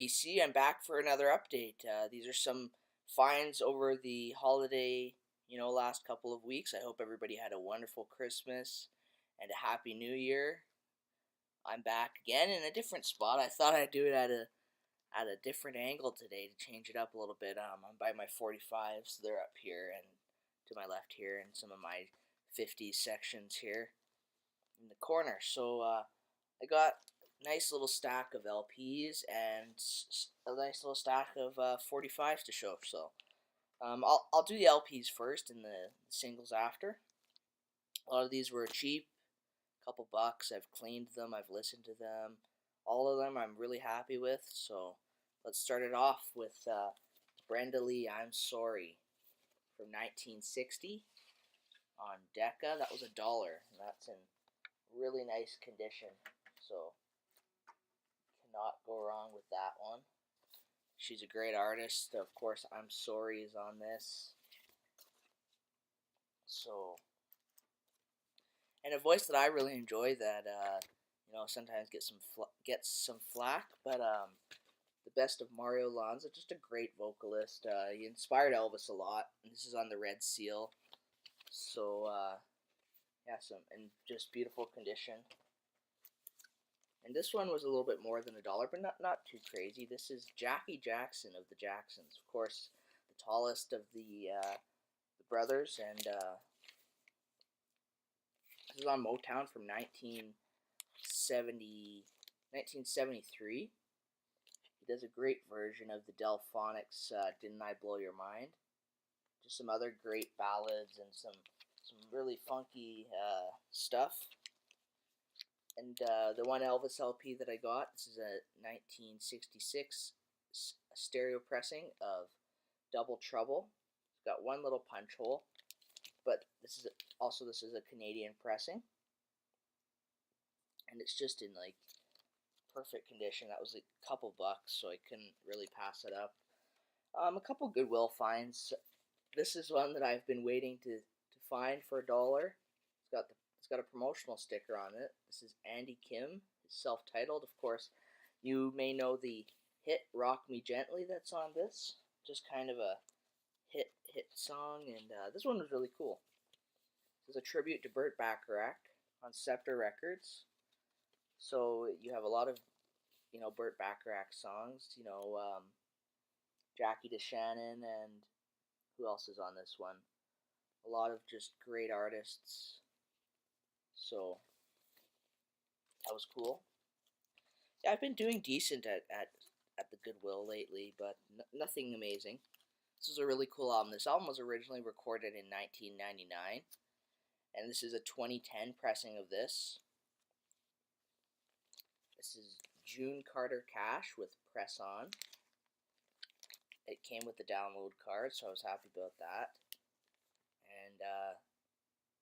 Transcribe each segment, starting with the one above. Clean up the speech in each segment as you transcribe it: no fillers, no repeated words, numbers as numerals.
BC. I'm back for another update. These are some finds over the holiday, last couple of weeks. I hope everybody had a wonderful Christmas and a happy New Year. I'm back again in a different spot. I thought I'd do it at a different angle today to change it up a little bit. I'm by my 45's. They're up here and to my left here, and some of my 50s sections here in the corner. So I got nice little stack of LPs and a nice little stack of 45's to show. So I'll do the LPs first and the singles after. A lot of these were cheap, a couple bucks. I've cleaned them, I've listened to them. All of them I'm really happy with. So let's start it off with Brenda Lee I'm Sorry from 1960 on Decca. That was $1, and that's in really nice condition. So not go wrong with that one. She's a great artist. Of course, I'm Sorry is on this. So, and a voice that I really enjoy that sometimes gets some flack, but the best of Mario Lanza, just a great vocalist. He inspired Elvis a lot. This is on the Red Seal. So yeah, some in just beautiful condition. And this one was a little bit more than $1, but not too crazy. This is Jackie Jackson of the Jacksons, of course, the tallest of the brothers, and this is on Motown from 1973. He does a great version of the Delphonics' "Didn't I Blow Your Mind?" Just some other great ballads and some really funky stuff. And the one Elvis LP that I got, this is a 1966 stereo pressing of Double Trouble. It's got one little punch hole, but this is a Canadian pressing, and it's just in like perfect condition. That was a couple bucks, so I couldn't really pass it up. A couple Goodwill finds. This is one that I've been waiting to find for $1. It's got a promotional sticker on it. This is Andy Kim, self-titled. Of course, you may know the hit "Rock Me Gently" that's on this. Just kind of a hit song, and this one was really cool. This is a tribute to Burt Bacharach on Scepter Records. So you have a lot of Burt Bacharach songs. Jackie DeShannon, and who else is on this one? A lot of just great artists. So that was cool. Yeah, I've been doing decent at the Goodwill lately, but nothing amazing. This is a really cool album. This album was originally recorded in 1999, and this is a 2010 pressing of this. This is June Carter Cash with Press On. It came with the download card, so I was happy about that. And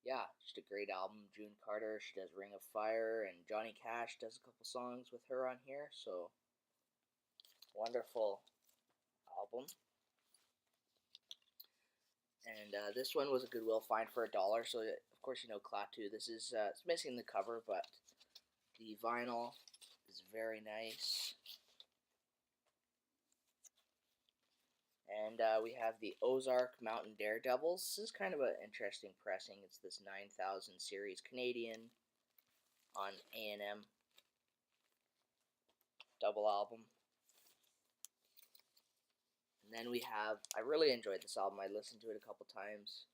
yeah, just a great album. June Carter, she does Ring of Fire, and Johnny Cash does a couple songs with her on here, so wonderful album. And this one was a Goodwill find for $1, so of course Klaatu. This is it's missing the cover, but the vinyl is very nice. And we have the Ozark Mountain Daredevils. This is kind of an interesting pressing. It's this 9000 series Canadian on A&M double album. And then we have, I really enjoyed this album. I listened to it a couple times.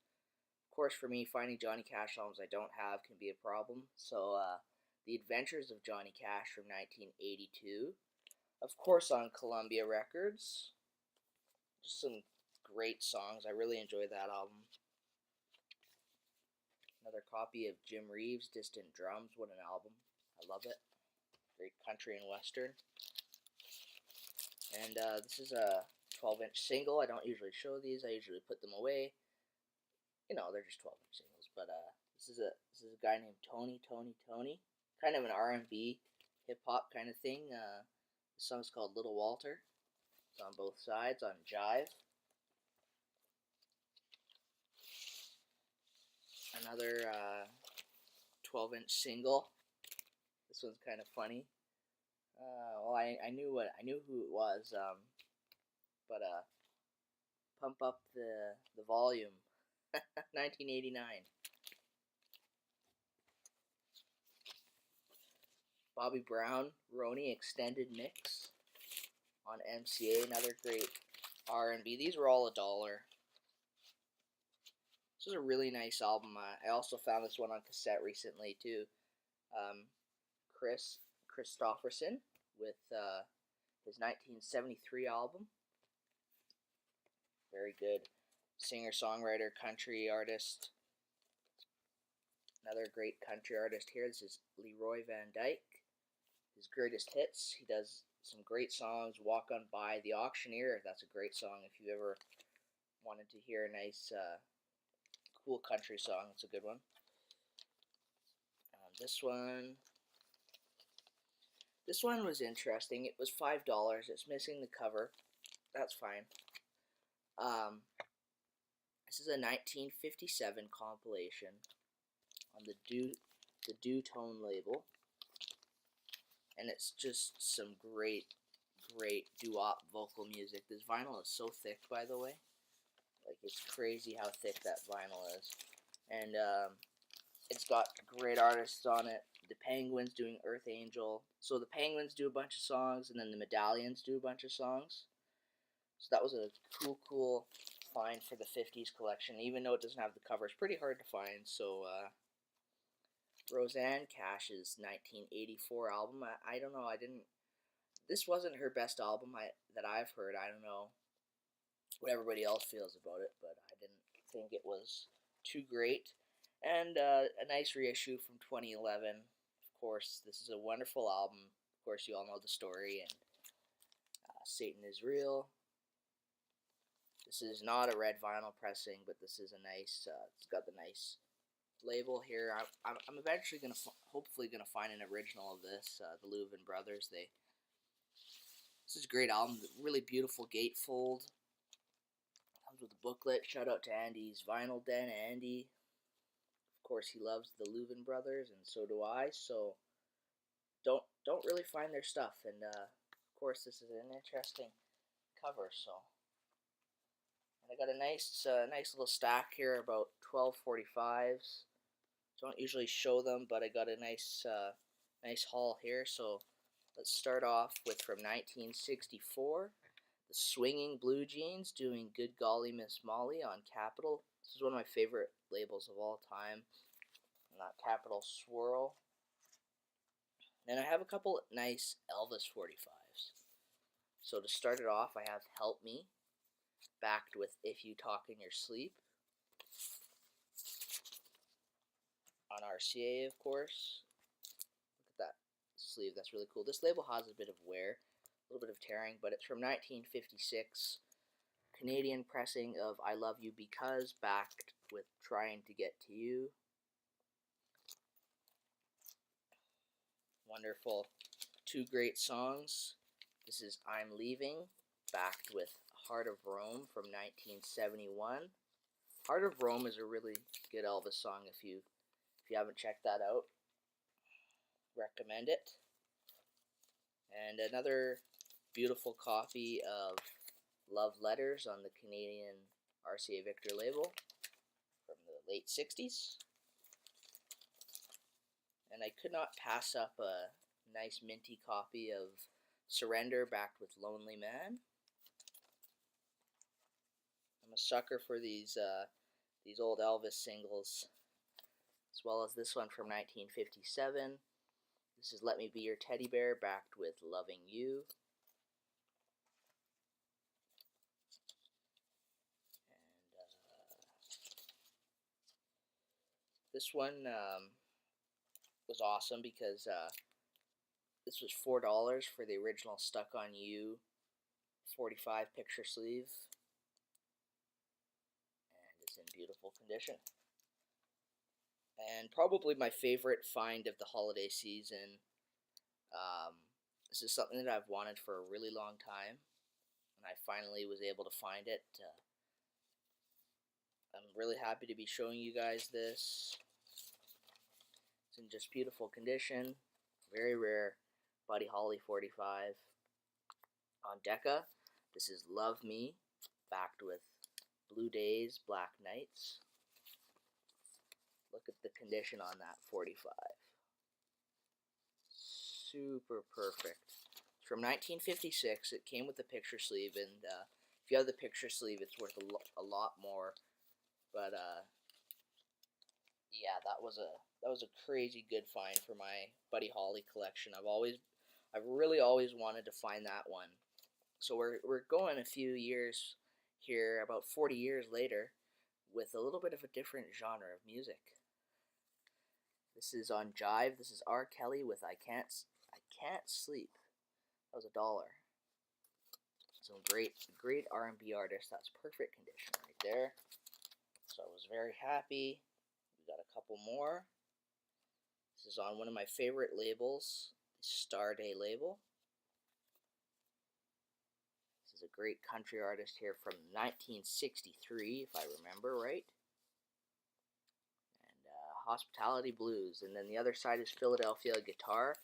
Of course, for me, finding Johnny Cash albums I don't have can be a problem. So, The Adventures of Johnny Cash from 1982. Of course, on Columbia Records. Just some great songs. I really enjoyed that album. Another copy of Jim Reeves' Distant Drums. What an album. I love it. Great country and western. And this is a 12-inch single. I don't usually show these. I usually put them away. They're just 12-inch singles. But this is a guy named Tony. Kind of an R&B, hip-hop kind of thing. The song's called Little Walter. It's on both sides, on Jive. Another 12-inch single. This one's kind of funny. Well, I knew who it was. But pump up the volume. 1989. Bobby Brown, Roni extended mix on MCA. Another great R&B. These were all $1. This is a really nice album. I also found this one on cassette recently too. Kris Kristofferson with his 1973 album. Very good singer-songwriter, country artist. Another great country artist here. This is Leroy Van Dyke. His greatest hits. He does some great songs. Walk On By. The Auctioneer. That's a great song if you ever wanted to hear a nice, cool country song. It's a good one. This one was interesting. It was $5. It's missing the cover. That's fine. This is a 1957 compilation on the DooTone label, and it's just some great DooWop vocal music. This vinyl is so thick, by the way. Like, it's crazy how thick that vinyl is. And it's got great artists on it. The Penguins doing Earth Angel. So the Penguins do a bunch of songs, and then the Medallions do a bunch of songs. So that was a cool find for the 50s collection, even though it doesn't have the cover. It's pretty hard to find. So Rosanne Cash's 1984 album. I don't know. This wasn't her best album that I've heard. I don't know what everybody else feels about it, but I didn't think it was too great. And a nice reissue from 2011. Of course, this is a wonderful album. Of course, you all know the story. And Satan is Real. This is not a red vinyl pressing, but this is a nice. It's got the nice label here. I'm eventually hopefully gonna find an original of this. The Louvin Brothers. This is a great album. Really beautiful gatefold. Comes with a booklet. Shout out to Andy's Vinyl Den, Andy. Of course, he loves the Louvin Brothers, and so do I. So don't really find their stuff. And of course, this is an interesting cover. So, and I got a nice little stack here, about 12 45's. Don't usually show them, but I got a nice haul here. So let's start off with from 1964, the Swinging Blue Jeans doing Good Golly Miss Molly on Capitol. This is one of my favorite labels of all time. And that Capitol Swirl. And I have a couple nice Elvis 45's. So to start it off, I have Help Me, backed with If You Talk in Your Sleep. On RCA, of course. Look at that sleeve, that's really cool. This label has a bit of wear, a little bit of tearing, but it's from 1956. Canadian pressing of I Love You Because, backed with Trying to Get to You. Wonderful. Two great songs. This is I'm Leaving, backed with Heart of Rome from 1971. Heart of Rome is a really good Elvis song. If you haven't checked that out, recommend it. And another beautiful copy of Love Letters on the Canadian RCA Victor label from the late 60s. And I could not pass up a nice minty copy of Surrender, backed with Lonely Man. I'm a sucker for these old Elvis singles, as well as this one from 1957. This is Let Me Be Your Teddy Bear, backed with Loving You. And this one was awesome because this was $4 for the original Stuck on You 45 picture sleeve. And it's in beautiful condition. And probably my favorite find of the holiday season. This is something that I've wanted for a really long time, and I finally was able to find it. I'm really happy to be showing you guys this. It's in just beautiful condition, very rare. Buddy Holly 45 on Decca. This is Love Me, backed with Blue Days, Black Nights. Look at the condition on that 45. Super perfect. It's from 1956. It came with the picture sleeve, and if you have the picture sleeve, it's worth a lot more. But yeah, that was a crazy good find for my Buddy Holly collection. I've really always wanted to find that one. So we're going a few years here, about 40 years later, with a little bit of a different genre of music. This is on Jive. This is R. Kelly with I Can't Sleep. That was $1. Some great R&B artist. That's perfect condition right there. So I was very happy. We got a couple more. This is on one of my favorite labels, the Star Day label. This is a great country artist here from 1963, if I remember right. Hospitality Blues, and then the other side is Philadelphia Guitar.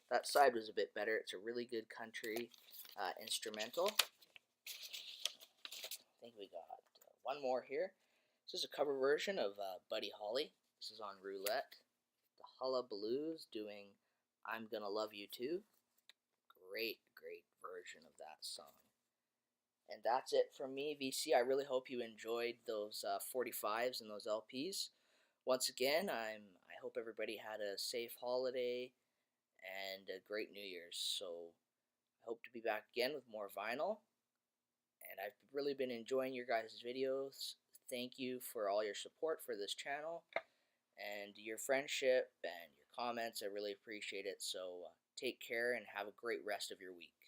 That side was a bit better. It's a really good country instrumental. I think we got one more here. This is a cover version of Buddy Holly. This is on Roulette. The Hulla Blues doing I'm Gonna Love You Too. Great version of that song. And that's it from me, VC. I really hope you enjoyed those 45s and those LPs. Once again, I hope everybody had a safe holiday and a great New Year's. So I hope to be back again with more vinyl. And I've really been enjoying your guys' videos. Thank you for all your support for this channel and your friendship and your comments. I really appreciate it. So take care and have a great rest of your week.